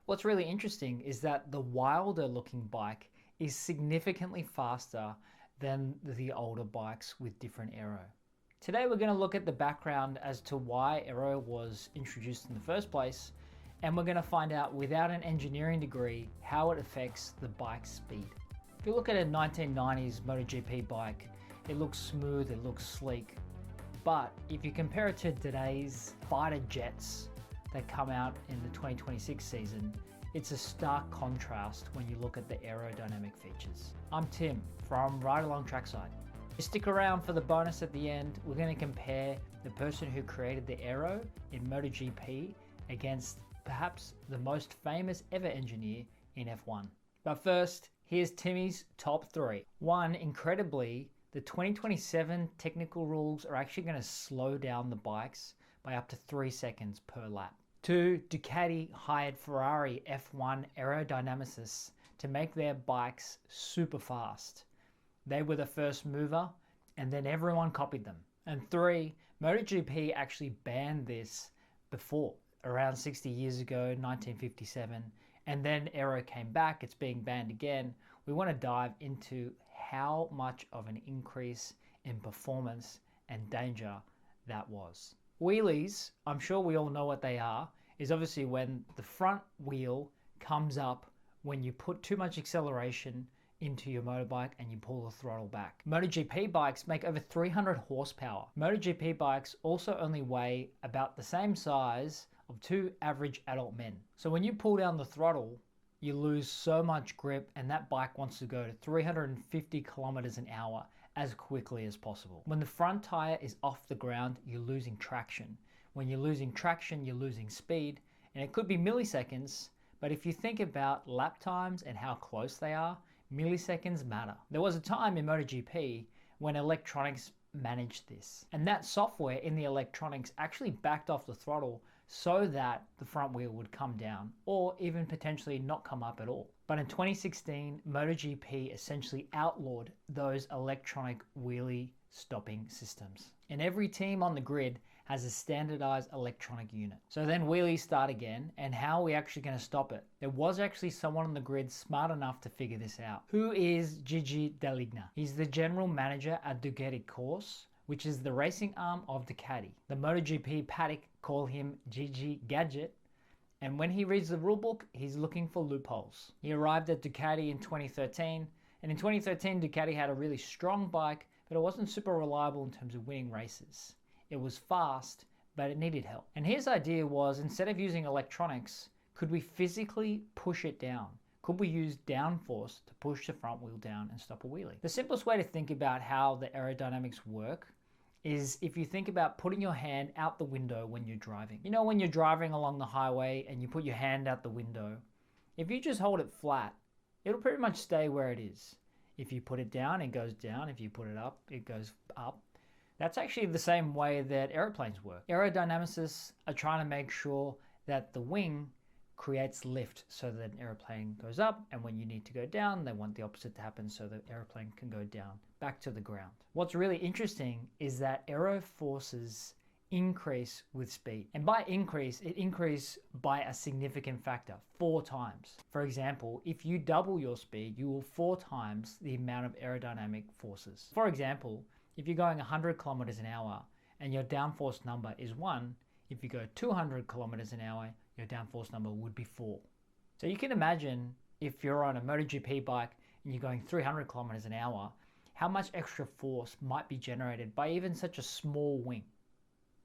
What's really interesting is that the wilder looking bike is significantly faster than the older bikes with different aero. Today we're going to look at the background as to why aero was introduced in the first place, and we're going to find out without an engineering degree how it affects the bike's speed. If you look at a 1990s MotoGP bike, it looks smooth, it looks sleek, but if you compare it to today's fighter jets that come out in the 2026 season, it's a stark contrast when you look at the aerodynamic features. I'm Tim from Ride Along Trackside. Stick around for the bonus at the end. We're going to compare the person who created the aero in MotoGP against perhaps the most famous ever engineer in F1. But first, here's Timmy's top 3. 1, incredibly, the 2027 technical rules are actually going to slow down the bikes by up to 3 seconds per lap. 2, Ducati hired Ferrari F1 aerodynamicists to make their bikes super fast. They were the first mover, and then everyone copied them. And 3, MotoGP actually banned this before, around 60 years ago, 1957, and then aero came back, it's being banned again. We want to dive into how much of an increase in performance and danger that was. Wheelies, I'm sure we all know what they are, is obviously when the front wheel comes up when you put too much acceleration into your motorbike and you pull the throttle back. MotoGP bikes make over 300 horsepower. MotoGP bikes also only weigh about the same size of 2 average adult men. So when you pull down the throttle, you lose so much grip, and that bike wants to go to 350 kilometers an hour as quickly as possible. When the front tire is off the ground, you're losing traction. When you're losing traction, you're losing speed, and it could be milliseconds, but if you think about lap times and how close they are, milliseconds matter. There was a time in MotoGP when electronics managed this, and that software in the electronics actually backed off the throttle so that the front wheel would come down or even potentially not come up at all. But in 2016, MotoGP essentially outlawed those electronic wheelie stopping systems. And every team on the grid has a standardized electronic unit. So then wheelies start again, and how are we actually going to stop it? There was actually someone on the grid smart enough to figure this out. Who is Gigi Dall'Igna? He's the general manager at Ducati Course, which is the racing arm of Ducati. The MotoGP paddock call him Gigi Gadget, and when he reads the rulebook, he's looking for loopholes. He arrived at Ducati in 2013, and in 2013 Ducati had a really strong bike, but it wasn't super reliable in terms of winning races. It was fast, but it needed help. And his idea was, instead of using electronics, could we physically push it down? Could we use downforce to push the front wheel down and stop a wheelie? The simplest way to think about how the aerodynamics work is if you think about putting your hand out the window when you're driving. You know, when you're driving along the highway and you put your hand out the window, if you just hold it flat, it'll pretty much stay where it is. If you put it down, it goes down. If you put it up, it goes up. That's actually the same way that airplanes work. Aerodynamicists are trying to make sure that the wing creates lift so that an airplane goes up, and when you need to go down, they want the opposite to happen so the airplane can go down, back to the ground. What's really interesting is that aero forces increase with speed. And by increase, it increases by a significant factor, 4 times. For example, if you double your speed, you will 4 times the amount of aerodynamic forces. For example, if you're going 100 kilometers an hour and your downforce number is 1, if you go 200 kilometers an hour, your downforce number would be 4. So you can imagine if you're on a MotoGP bike and you're going 300 kilometers an hour, how much extra force might be generated by even such a small wing.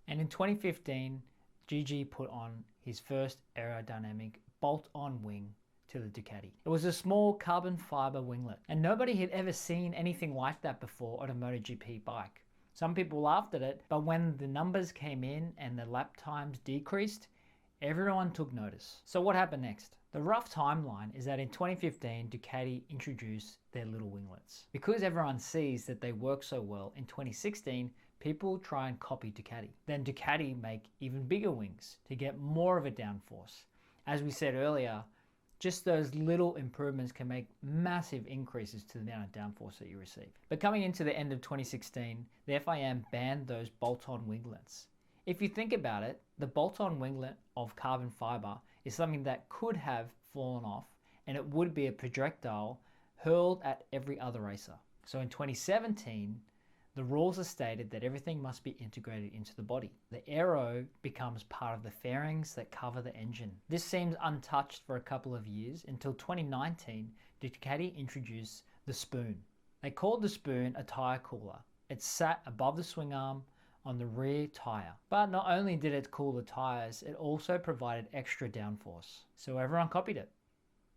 And in 2015, Gigi put on his first aerodynamic bolt-on wing to the Ducati. It was a small carbon fiber winglet, and nobody had ever seen anything like that before on a MotoGP bike. Some people laughed at it, but when the numbers came in and the lap times decreased, everyone took notice. So what happened next? The rough timeline is that in 2015, Ducati introduced their little winglets. Because everyone sees that they work so well, in 2016, people try and copy Ducati. Then Ducati make even bigger wings to get more of a downforce. As we said earlier, just those little improvements can make massive increases to the amount of downforce that you receive. But coming into the end of 2016, the FIM banned those bolt-on winglets. If you think about it, the bolt-on winglet of carbon fiber is something that could have fallen off, and it would be a projectile hurled at every other racer. So in 2017, the rules are stated that everything must be integrated into the body. The aero becomes part of the fairings that cover the engine. This seems untouched for a couple of years until 2019, Ducati introduced the spoon. They called the spoon a tire cooler. It sat above the swing arm on the rear tire. But not only did it cool the tires, it also provided extra downforce. So everyone copied it.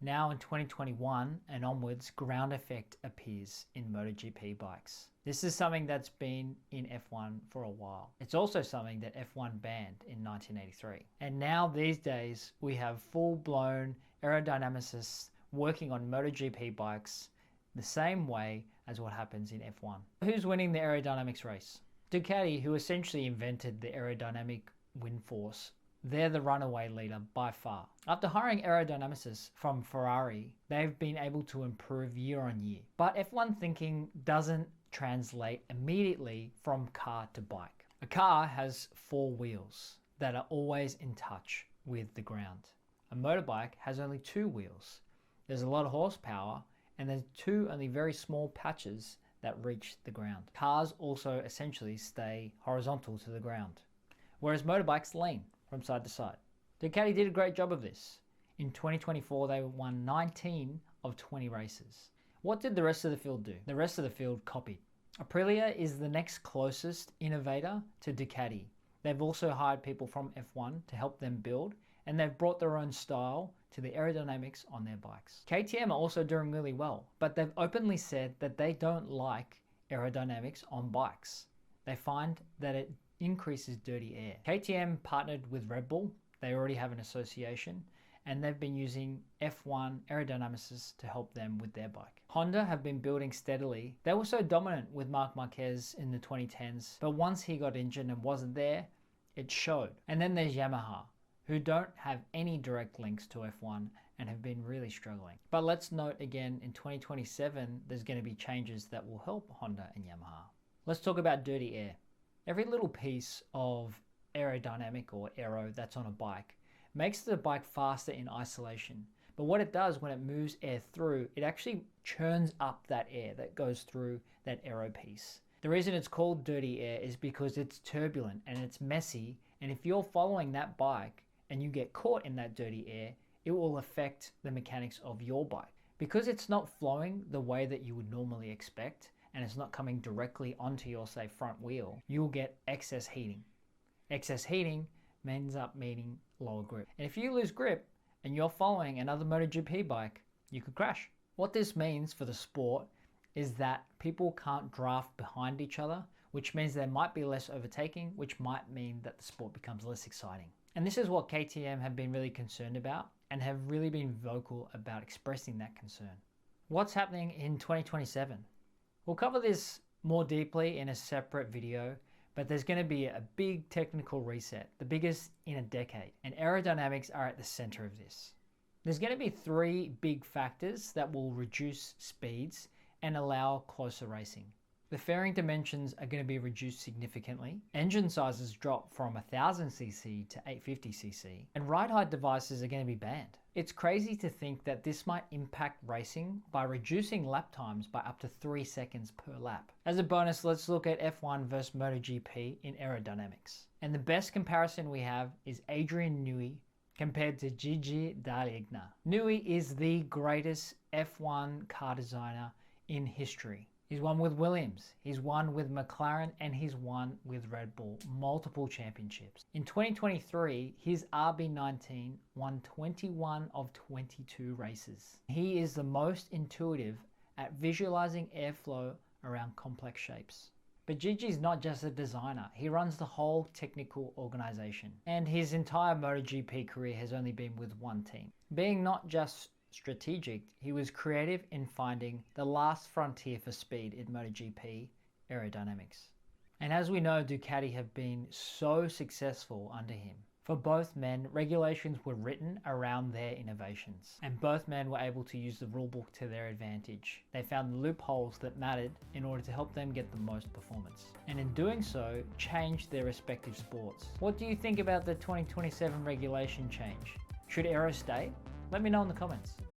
Now in 2021 and onwards, ground effect appears in MotoGP bikes. This is something that's been in F1 for a while. It's also something that F1 banned in 1983. And now these days, we have full-blown aerodynamicists working on MotoGP bikes the same way as what happens in F1. Who's winning the aerodynamics race? Ducati, who essentially invented the aerodynamic wind force. They're the runaway leader by far. After hiring aerodynamicists from Ferrari, they've been able to improve year on year. But F1 thinking doesn't translate immediately from car to bike. A car has 4 wheels that are always in touch with the ground. A motorbike has only 2 wheels. There's a lot of horsepower, and there's 2 only very small patches that reach the ground. Cars also essentially stay horizontal to the ground, whereas motorbikes lean from side to side. Ducati did a great job of this. In 2024, they won 19 of 20 races. What did the rest of the field do? The rest of the field copied. Aprilia is the next closest innovator to Ducati. They've also hired people from F1 to help them build, and they've brought their own style to the aerodynamics on their bikes. KTM are also doing really well, but they've openly said that they don't like aerodynamics on bikes. They find that it increases dirty air. KTM partnered with Red Bull. They already have an association, and they've been using F1 aerodynamicists to help them with their bike. Honda have been building steadily. They were so dominant with Marc Marquez in the 2010s, but once he got injured and wasn't there, it showed. And then there's Yamaha, who don't have any direct links to F1 and have been really struggling. But let's note again, in 2027, there's going to be changes that will help Honda and Yamaha. Let's talk about dirty air. Every little piece of aerodynamic or aero that's on a bike makes the bike faster in isolation. But what it does when it moves air through, it actually churns up that air that goes through that aero piece. The reason it's called dirty air is because it's turbulent and it's messy, and if you're following that bike and you get caught in that dirty air, it will affect the mechanics of your bike. Because it's not flowing the way that you would normally expect, and it's not coming directly onto your, say, front wheel, you'll get excess heating. Excess heating ends up meaning lower grip. And if you lose grip and you're following another MotoGP bike, you could crash. What this means for the sport is that people can't draft behind each other, which means there might be less overtaking, which might mean that the sport becomes less exciting. And this is what KTM have been really concerned about and have really been vocal about expressing that concern. What's happening in 2027? We'll cover this more deeply in a separate video, but there's going to be a big technical reset, the biggest in a decade, and aerodynamics are at the center of this. There's going to be 3 big factors that will reduce speeds and allow closer racing. The fairing dimensions are going to be reduced significantly, engine sizes drop from 1000cc to 850cc, and ride height devices are going to be banned. It's crazy to think that this might impact racing by reducing lap times by up to 3 seconds per lap. As a bonus, let's look at F1 versus MotoGP in aerodynamics. And the best comparison we have is Adrian Newey compared to Gigi Dall'Igna. Newey is the greatest F1 car designer in history. He's won with Williams, he's won with McLaren, and he's won with Red Bull, multiple championships. In 2023, his RB19 won 21 of 22 races. He is the most intuitive at visualizing airflow around complex shapes. But Gigi's not just a designer, he runs the whole technical organization. And his entire MotoGP career has only been with one team. Being not just strategic, he was creative in finding the last frontier for speed in MotoGP aerodynamics. And as we know, Ducati have been so successful under him. For both men, regulations were written around their innovations, and both men were able to use the rulebook to their advantage. They found the loopholes that mattered in order to help them get the most performance, and in doing so, changed their respective sports. What do you think about the 2027 regulation change? Should aero stay? Let me know in the comments.